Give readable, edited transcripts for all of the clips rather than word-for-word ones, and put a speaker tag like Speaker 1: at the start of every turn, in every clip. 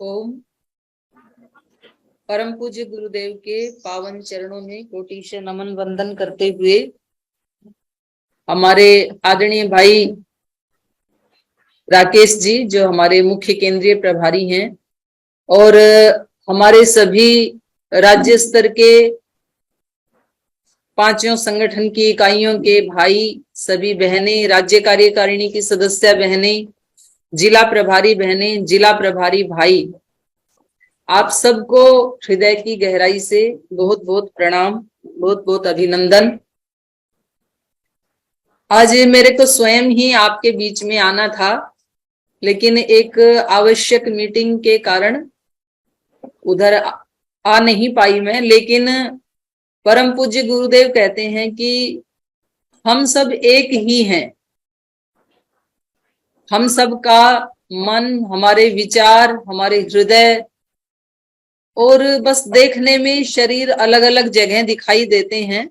Speaker 1: ओम। परम पूज्य गुरुदेव के पावन चरणों में कोटिश नमन वंदन करते हुए हमारे आदरणीय भाई राकेश जी, जो हमारे मुख्य केंद्रीय प्रभारी हैं, और हमारे सभी राज्य स्तर के पांचों संगठन की इकाइयों के भाई, सभी बहनें, राज्य कार्यकारिणी की सदस्य बहनें, जिला प्रभारी बहनें, जिला प्रभारी भाई, आप सबको हृदय की गहराई से बहुत बहुत प्रणाम, बहुत बहुत अभिनंदन। आज मेरे को स्वयं ही आपके बीच में आना था, लेकिन एक आवश्यक मीटिंग के कारण उधर आ नहीं पाई मैं। लेकिन परम पूज्य गुरुदेव कहते हैं कि हम सब एक ही हैं। हम सब का मन, हमारे विचार, हमारे हृदय, और बस देखने में शरीर अलग अलग जगह दिखाई देते हैं,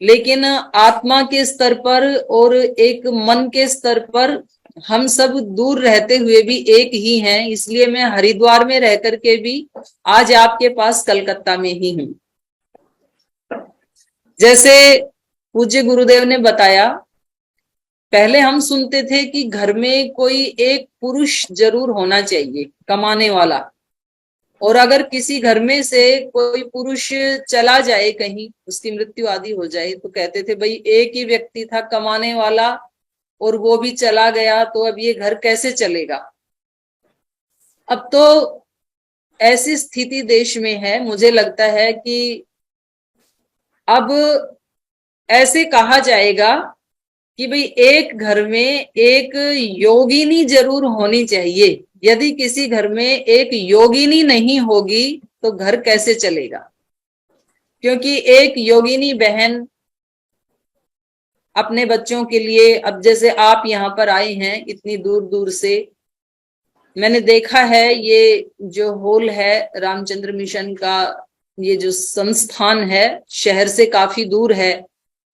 Speaker 1: लेकिन आत्मा के स्तर पर और एक मन के स्तर पर हम सब दूर रहते हुए भी एक ही हैं। इसलिए मैं हरिद्वार में रह करके भी आज आपके पास कलकत्ता में ही हूं। जैसे पूज्य गुरुदेव ने बताया, पहले हम सुनते थे कि घर में कोई एक पुरुष जरूर होना चाहिए कमाने वाला, और अगर किसी घर में से कोई पुरुष चला जाए, कहीं उसकी मृत्यु आदि हो जाए, तो कहते थे भाई एक ही व्यक्ति था कमाने वाला और वो भी चला गया, तो अब ये घर कैसे चलेगा। अब तो ऐसी स्थिति देश में है, मुझे लगता है कि अब ऐसे कहा जाएगा कि भाई एक घर में एक योगिनी जरूर होनी चाहिए। यदि किसी घर में एक योगिनी नहीं होगी तो घर कैसे चलेगा, क्योंकि एक योगिनी बहन अपने बच्चों के लिए, अब जैसे आप यहाँ पर आए हैं इतनी दूर दूर से, मैंने देखा है ये जो हॉल है रामचंद्र मिशन का, ये जो संस्थान है शहर से काफी दूर है,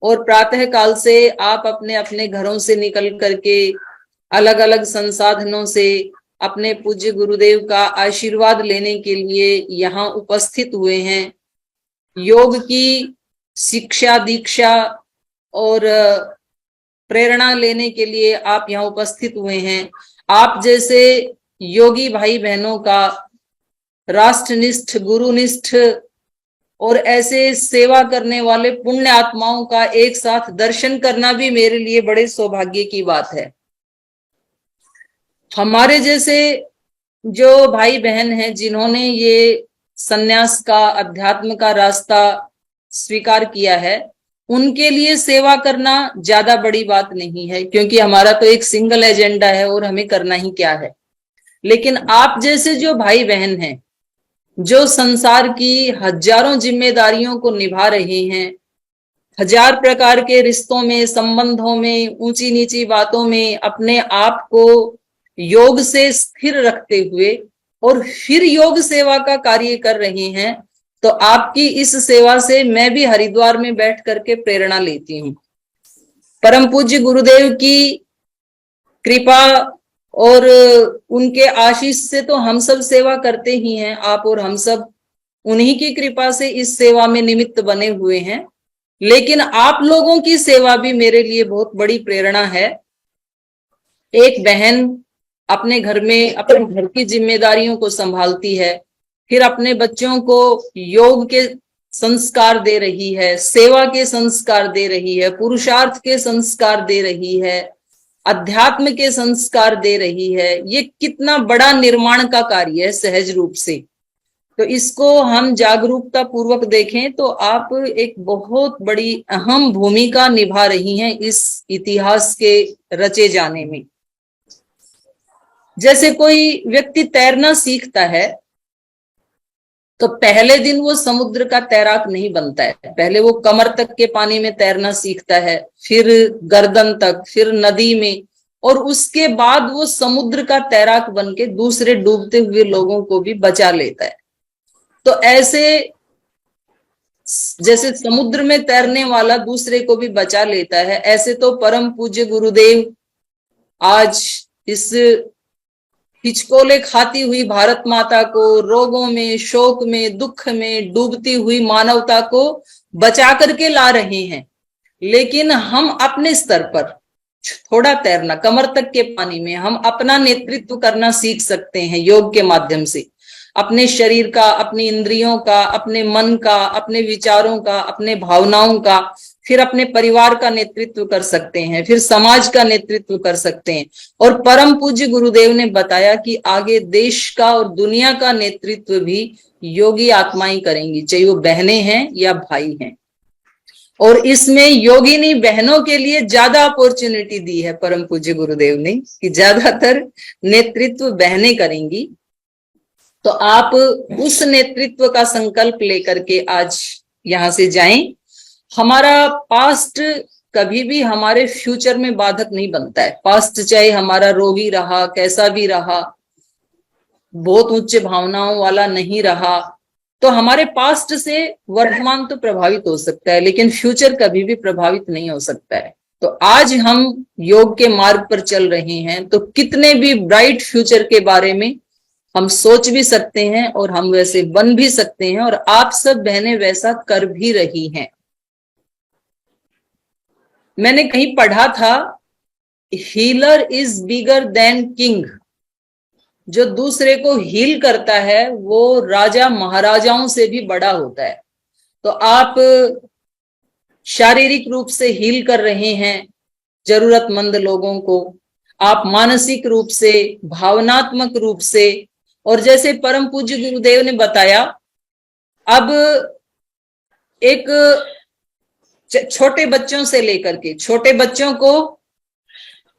Speaker 1: और प्रातः काल से आप अपने अपने घरों से निकल करके अलग अलग संसाधनों से अपने पूज्य गुरुदेव का आशीर्वाद लेने के लिए यहाँ उपस्थित हुए हैं। योग की शिक्षा, दीक्षा और प्रेरणा लेने के लिए आप यहाँ उपस्थित हुए हैं। आप जैसे योगी भाई बहनों का, राष्ट्रनिष्ठ, गुरुनिष्ठ और ऐसे सेवा करने वाले पुण्य आत्माओं का एक साथ दर्शन करना भी मेरे लिए बड़े सौभाग्य की बात है। हमारे जैसे जो भाई बहन हैं जिन्होंने ये सन्यास का, अध्यात्म का रास्ता स्वीकार किया है, उनके लिए सेवा करना ज्यादा बड़ी बात नहीं है, क्योंकि हमारा तो एक सिंगल एजेंडा है और हमें करना ही क्या है। लेकिन आप जैसे जो भाई बहन हैं, जो संसार की हजारों जिम्मेदारियों को निभा रहे हैं, हजार प्रकार के रिश्तों में, संबंधों में, ऊंची नीची बातों में अपने आप को योग से स्थिर रखते हुए और फिर योग सेवा का कार्य कर रहे हैं, तो आपकी इस सेवा से मैं भी हरिद्वार में बैठ करके प्रेरणा लेती हूँ। परम पूज्य गुरुदेव की कृपा और उनके आशीष से तो हम सब सेवा करते ही हैं, आप और हम सब उन्हीं की कृपा से इस सेवा में निमित्त बने हुए हैं। लेकिन आप लोगों की सेवा भी मेरे लिए बहुत बड़ी प्रेरणा है। एक बहन अपने घर में अपने घर की जिम्मेदारियों को संभालती है, फिर अपने बच्चों को योग के संस्कार दे रही है, सेवा के संस्कार दे रही है, पुरुषार्थ के संस्कार दे रही है, अध्यात्म के संस्कार दे रही है। ये कितना बड़ा निर्माण का कार्य है सहज रूप से। तो इसको हम जागरूकता पूर्वक देखें तो आप एक बहुत बड़ी अहम भूमिका निभा रही हैं इस इतिहास के रचे जाने में। जैसे कोई व्यक्ति तैरना सीखता है तो पहले दिन वो समुद्र का तैराक नहीं बनता है, पहले वो कमर तक के पानी में तैरना सीखता है, फिर गर्दन तक, फिर नदी में, और उसके बाद वो समुद्र का तैराक बन के दूसरे डूबते हुए लोगों को भी बचा लेता है। तो ऐसे जैसे समुद्र में तैरने वाला दूसरे को भी बचा लेता है, ऐसे तो परम पूज्य गुरुदेव आज इस हिचकोले खाती हुई भारत माता को, रोगों में, शोक में, दुख में डूबती हुई मानवता को बचा करके ला रहे हैं। लेकिन हम अपने स्तर पर थोड़ा तैरना, कमर तक के पानी में हम अपना नेतृत्व करना सीख सकते हैं योग के माध्यम से। अपने शरीर का, अपनी इंद्रियों का, अपने मन का, अपने विचारों का, अपने भावनाओं का, फिर अपने परिवार का नेतृत्व कर सकते हैं, फिर समाज का नेतृत्व कर सकते हैं। और परम पूज्य गुरुदेव ने बताया कि आगे देश का और दुनिया का नेतृत्व भी योगी आत्माएं करेंगी, चाहे वो बहनें हैं या भाई हैं। और इसमें योगिनी बहनों के लिए ज्यादा अपॉर्चुनिटी दी है परम पूज्य गुरुदेव ने, कि ज्यादातर नेतृत्व बहनें करेंगी। तो आप उस नेतृत्व का संकल्प लेकर के आज यहां से जाएं। हमारा पास्ट कभी भी हमारे फ्यूचर में बाधक नहीं बनता है। पास्ट चाहे हमारा रोगी रहा, कैसा भी रहा, बहुत उच्च भावनाओं वाला नहीं रहा, तो हमारे पास्ट से वर्तमान तो प्रभावित हो सकता है, लेकिन फ्यूचर कभी भी प्रभावित नहीं हो सकता है। तो आज हम योग के मार्ग पर चल रहे हैं, तो कितने भी ब्राइट फ्यूचर के बारे में हम सोच भी सकते हैं और हम वैसे बन भी सकते हैं, और आप सब बहनें वैसा कर भी रही हैं। मैंने कहीं पढ़ा था, healer is bigger than king. जो दूसरे को हील करता है वो राजा महाराजाओं से भी बड़ा होता है। तो आप शारीरिक रूप से हील कर रहे हैं जरूरतमंद लोगों को, आप मानसिक रूप से, भावनात्मक रूप से, और जैसे परम पूज्य गुरुदेव ने बताया, अब एक छोटे बच्चों से लेकर के छोटे बच्चों को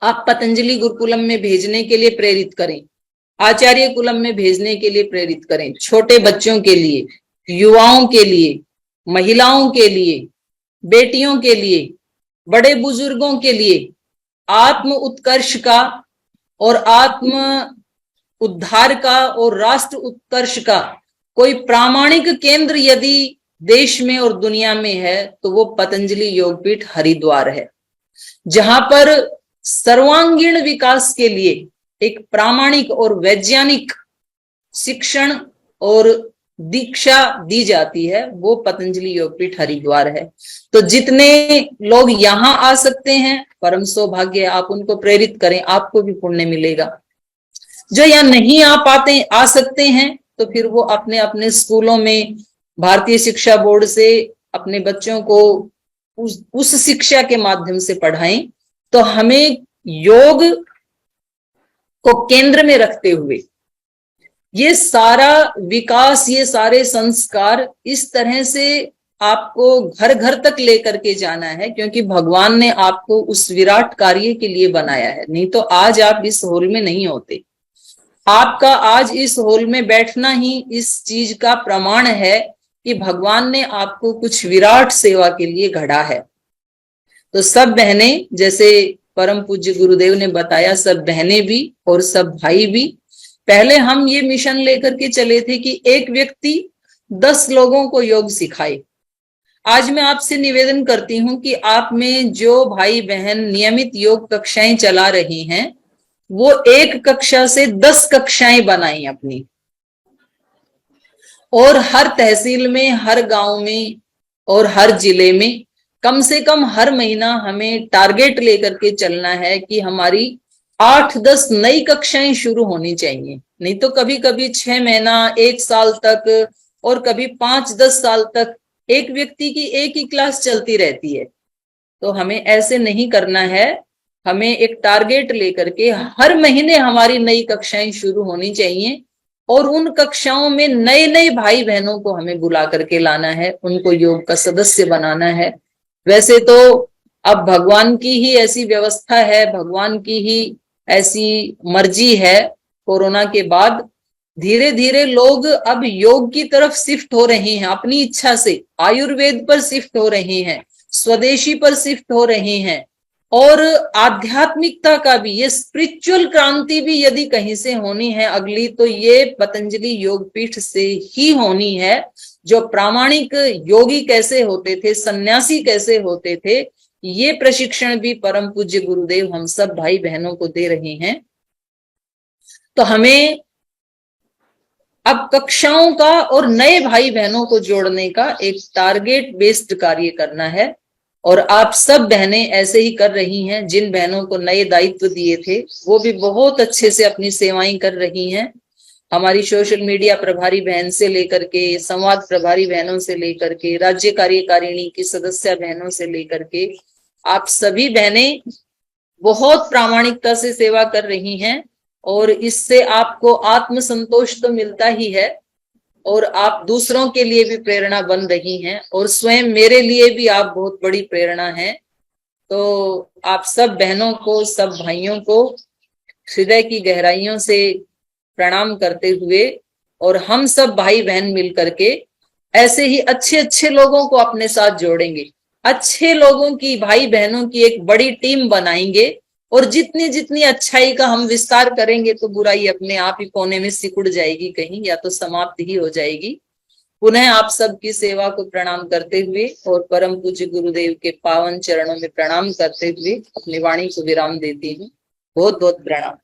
Speaker 1: आप पतंजलि गुरुकुलम में भेजने के लिए प्रेरित करें, आचार्य कुलम में भेजने के लिए प्रेरित करें। छोटे बच्चों के लिए, युवाओं के लिए, महिलाओं के लिए, बेटियों के लिए, बड़े बुजुर्गों के लिए आत्म उत्कर्ष का और आत्म उद्धार का और राष्ट्र उत्कर्ष का कोई प्रामाणिक केंद्र यदि देश में और दुनिया में है तो वो पतंजलि योगपीठ हरिद्वार है, जहां पर सर्वांगीण विकास के लिए एक प्रामाणिक और वैज्ञानिक शिक्षण और दीक्षा दी जाती है, वो पतंजलि योगपीठ हरिद्वार है। तो जितने लोग यहाँ आ सकते हैं, परम सौभाग्य, आप उनको प्रेरित करें, आपको भी पुण्य मिलेगा। जो यहाँ नहीं आ पाते, आ सकते हैं, तो फिर वो अपने अपने स्कूलों में भारतीय शिक्षा बोर्ड से अपने बच्चों को उस शिक्षा के माध्यम से पढ़ाएं। तो हमें योग को केंद्र में रखते हुए ये सारा विकास, ये सारे संस्कार इस तरह से आपको घर घर तक लेकर के जाना है, क्योंकि भगवान ने आपको उस विराट कार्य के लिए बनाया है। नहीं तो आज आप इस हॉल में नहीं होते। आपका आज इस हॉल में बैठना ही इस चीज का प्रमाण है कि भगवान ने आपको कुछ विराट सेवा के लिए गढ़ा है। तो सब बहनें, जैसे परम पूज्य गुरुदेव ने बताया, सब बहनें भी और सब भाई भी, पहले हम ये मिशन लेकर के चले थे कि एक व्यक्ति 10 लोगों को योग सिखाए। आज मैं आपसे निवेदन करती हूं कि आप में जो भाई बहन नियमित योग कक्षाएं चला रहे हैं, वो एक कक्षा से 10 कक्षाएं बनाएं अपनी, और हर तहसील में, हर गांव में और हर जिले में कम से कम हर महीना हमें टारगेट लेकर के चलना है कि हमारी 8-10 नई कक्षाएं शुरू होनी चाहिए। नहीं तो कभी कभी 6 महीना, 1 साल तक, और कभी 5-10 साल तक एक व्यक्ति की एक ही क्लास चलती रहती है। तो हमें ऐसे नहीं करना है। हमें एक टारगेट लेकर के हर महीने हमारी नई कक्षाएं शुरू होनी चाहिए, और उन कक्षाओं में नए नए भाई बहनों को हमें बुला करके लाना है, उनको योग का सदस्य बनाना है। वैसे तो अब भगवान की ही ऐसी व्यवस्था है, भगवान की ही ऐसी मर्जी है। कोरोना के बाद धीरे धीरे लोग अब योग की तरफ शिफ्ट हो रहे हैं, अपनी इच्छा से आयुर्वेद पर शिफ्ट हो रहे हैं, स्वदेशी पर शिफ्ट हो रहे हैं, और आध्यात्मिकता का भी, ये स्पिरिचुअल क्रांति भी यदि कहीं से होनी है अगली, तो ये पतंजलि योगपीठ से ही होनी है। जो प्रामाणिक योगी कैसे होते थे, सन्यासी कैसे होते थे, ये प्रशिक्षण भी परम पूज्य गुरुदेव हम सब भाई बहनों को दे रहे हैं। तो हमें अब कक्षाओं का और नए भाई बहनों को जोड़ने का एक टारगेट बेस्ड कार्य करना है। और आप सब बहनें ऐसे ही कर रही हैं। जिन बहनों को नए दायित्व दिए थे वो भी बहुत अच्छे से अपनी सेवाएं कर रही हैं। हमारी सोशल मीडिया प्रभारी बहन से लेकर के, संवाद प्रभारी बहनों से लेकर के, राज्य कार्यकारिणी की सदस्य बहनों से लेकर के, आप सभी बहनें बहुत प्रामाणिकता से सेवा कर रही हैं। और इससे आपको आत्मसंतोष तो मिलता ही है और आप दूसरों के लिए भी प्रेरणा बन रही हैं और स्वयं मेरे लिए भी आप बहुत बड़ी प्रेरणा हैं। तो आप सब बहनों को, सब भाइयों को हृदय की गहराइयों से प्रणाम करते हुए, और हम सब भाई बहन मिल करके ऐसे ही अच्छे अच्छे लोगों को अपने साथ जोड़ेंगे, अच्छे लोगों की, भाई बहनों की एक बड़ी टीम बनाएंगे। और जितनी जितनी अच्छाई का हम विस्तार करेंगे तो बुराई अपने आप ही कोने में सिकुड़ जाएगी कहीं, या तो समाप्त ही हो जाएगी। पुनः आप सबकी सेवा को प्रणाम करते हुए और परम पूज्य गुरुदेव के पावन चरणों में प्रणाम करते हुए अपनी वाणी को विराम देती हूँ। बहुत बहुत प्रणाम।